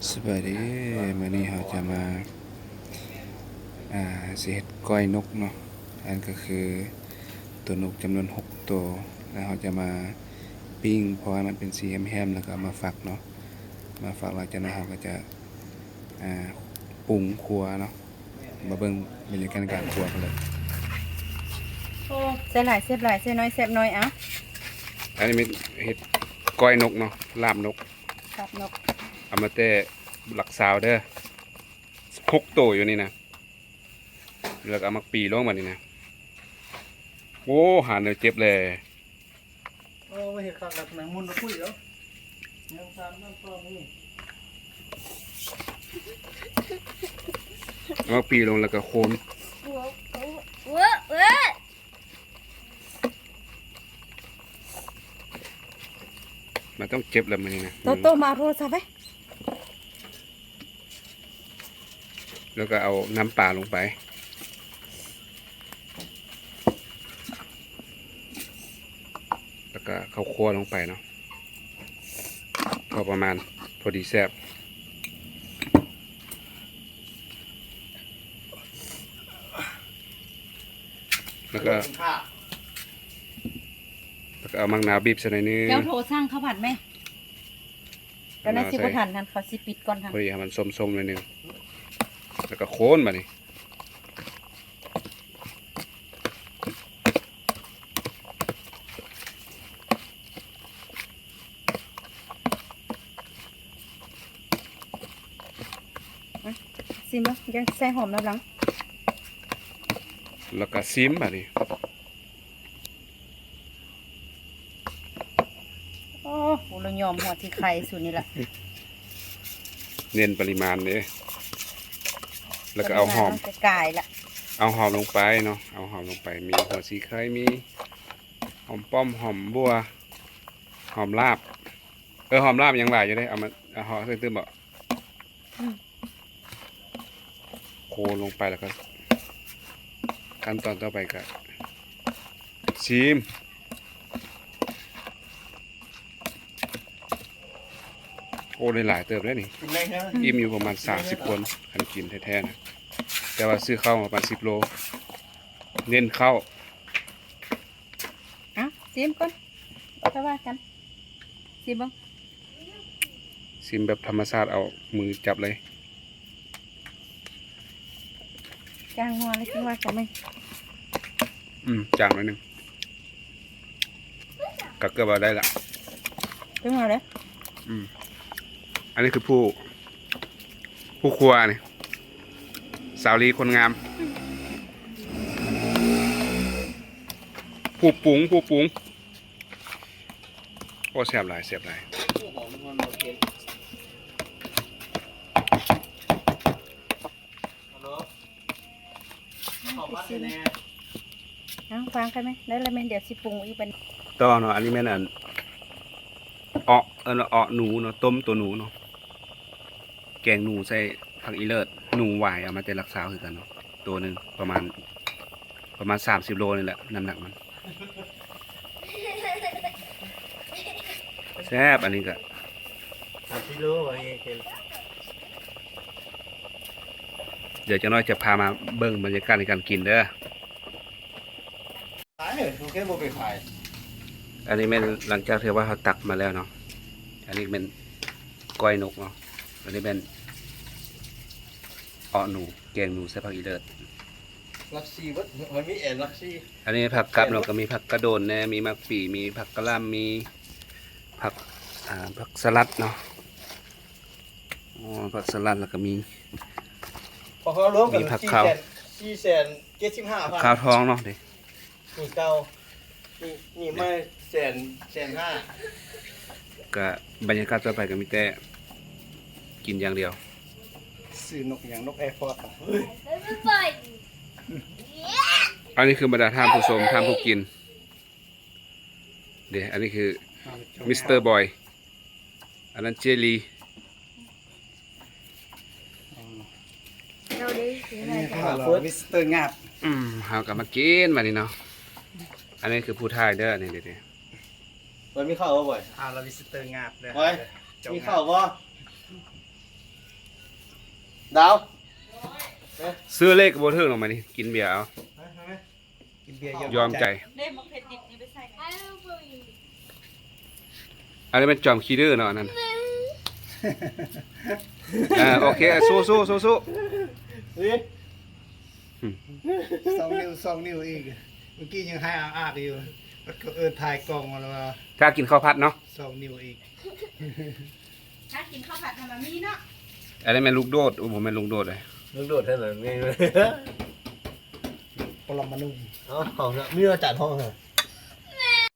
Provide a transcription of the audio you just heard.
สวัสดีมื้อนี้เราจะมาสิเฮ็ดก้อยนกเนาะอันก็คือตัวนกจำนวน6ตัวแล้วเราจะมาปิ้งเพราะว่ามันเป็นสีแห้มๆแล้วก็เอามาฝักเนาะมาฝักหลังจากนั้นเราก็จะอ่าปรุงครัวเนาะมาเบิ่งบรรยากาศการครัวกันเลย โอ้เสียหลายเสียบหลายเสียน้อยเสียบน้อยเอ้าอันนี้เป็นเฮ็ดก้อยนกเนาะลาบนกตับนกเอามาแต่หลักสาวเด้อ6ตัวอยู่นี่นะแล้วก็เอามาปีลงมานี่นะโอ้หาเนื้อเจ็บเลยโอ้ไม่เห็นข้างหลังหนังมุนมาคุยเหรอยังตามน้ำตองนี่เอามาปีลงแล้วก็โคนมันต้องเจ็บแล้วมันนี่นะ โตมาโทรศัพท์ไปแล้วก็เอาน้ำปลาลงไปแล้วก็ข้าวคั่วลงไปเนาะพอประมาณพอดีแซ่บแล้วก็เอามังนาวบีบใส่หน่อยนึง เดี๋ยวโทรสร้างข้าวผัดไหมตอนนั้นสิบทันทันเขาสิปิดก่อนทัน พอดีให้มันส้มๆหน่อยนึงแล้วก็โค้นมานี่ซิมแล้วยังใส่หอมแล้วหลัง แล้วก็ซิมมานี่ โอ้โหเรายอมหัวที่ไข่สุดนี่แหละ เน้นปริมาณเด้แล้วก็เอาหอม จะกายละ เอาหอมลงไปเนาะเอาหอมลงไปมีหัวสีไข่มีหอมป้อมหอมบัวหอมลาบหอมลาบยังหลายอยู่ได้เอามาเอาหอมใส่ตื้มบ่โคลงไปแล้วก็ขั้นตอนต่อไปก็ชิมโอ้ได้หลายเติบแล้วนี่ กินได้ใช่ไหม อิ่มอยู่ประมาณ30 คนคันกินแท้ๆนะแต่ว่าซื้อข้าวมาประมาณ10 โลเน้นข้าว อ่ะซิมก่อนเอาไปว่ากันซิมบ้าง ชิมแบบธรรมชาติเอามือจับเลย จางนัวเลยคิดว่ากันไหม จางหน่อยหนึงก็เกือบเอาได้ละ ถึงมาเลย อันนี้คือผู้ครัวนี่สาวลีคนงามผู้ปรุงโอ้แซ่บหลายหอมมันโอเคฮัลโหลขอบคุณแน่ เอาฟังกันไหมได้แล้วไหมเดี๋ยวสิปรุงอีกเป็น ต่อเนาะอันนี้แม่นอันหนูเนาะต้มตัวหนูเนาะแกงหนูใส่ผักอีเลิศหนูหวายเอามาแต่รักษาคือกันเนาะตัวหนึ่งประมาณ30 โลนี่แหละน้ำหนักมันแซ่บอันนี้ก็ 30 โลวะนี่เห็น เดี๋ยวจะน้อยจะพามาเบิ่งบรรยากาศในการกินเด้อ ขายเลยโอเคบ่ไปขาย อันนี้เป็นหลังจากที่ว่าเขาตักมาแล้วเนาะอันนี้เป็นก้อยนกเนาะอันนี้เป็นหนูแกงหนูใส่ผักอีเลิศ ลักซี่วัดมันมีแอนลักซี่ อันนี้ผักกับเราก็มีผักกระโดนแน่มีมักปีมีผักกะหล่ำมีผักสลัดเนาะผักสลัดแล้วก็มี พอเขารวมกัน มีผักขาว 475,000 ข้าวท้องเนาะเด็ นี่เก่านี่ไม่105,000ก็บรรยากาศต่อไปก็มีแต่กินอย่างเดียว ซื้อนกอย่างนกแอร์ฟอร์ส อันนี้คือบรรดาท่านผู้ชมท่านผู้กินเดี๋ยวอันนี้คือมิสเตอร์บอยอันนั้นเจลี เราดิสิอะไร นี่ กัน ค่ะเรามิสเตอร์งับ เฮากลับมากินมานี่เนาะอันนี้คือผู้ทายเด้อนี่เดี๋ยว มันมีข้าวบ่บ่อย เราวิสเตอร์งาบเลย ไว้มีข้าวบ่ ดาว ซื้อเลขบ่ถึงหรอกมานี่กินเบียร์เอา กินเบียร์ ยอมใจ เล่มมักเผ็ดดิบนี่ไปใส่กัน อันนี้เป็นจอมคีดื้อเนาะอันนั่นโอเคสู้ๆสู้ๆ นี่2 นิ้วอีกเมื่อกี้ยังให้อาดอยู่ถ่ายกล้องมาแล้วว่า ถ้ากินข้าวผัดเนาะ 2 นิ้วอีก ถ้ากินข้าวผัดมันมีเนาะ อันนี้แม่นลูกโดดโอ้ผมแม่นลูกโดดเลย ลูกโดดเท่านั้นนี่ ปรมาณู เอาของเนี่ยมีมาจัดห้องเหรอ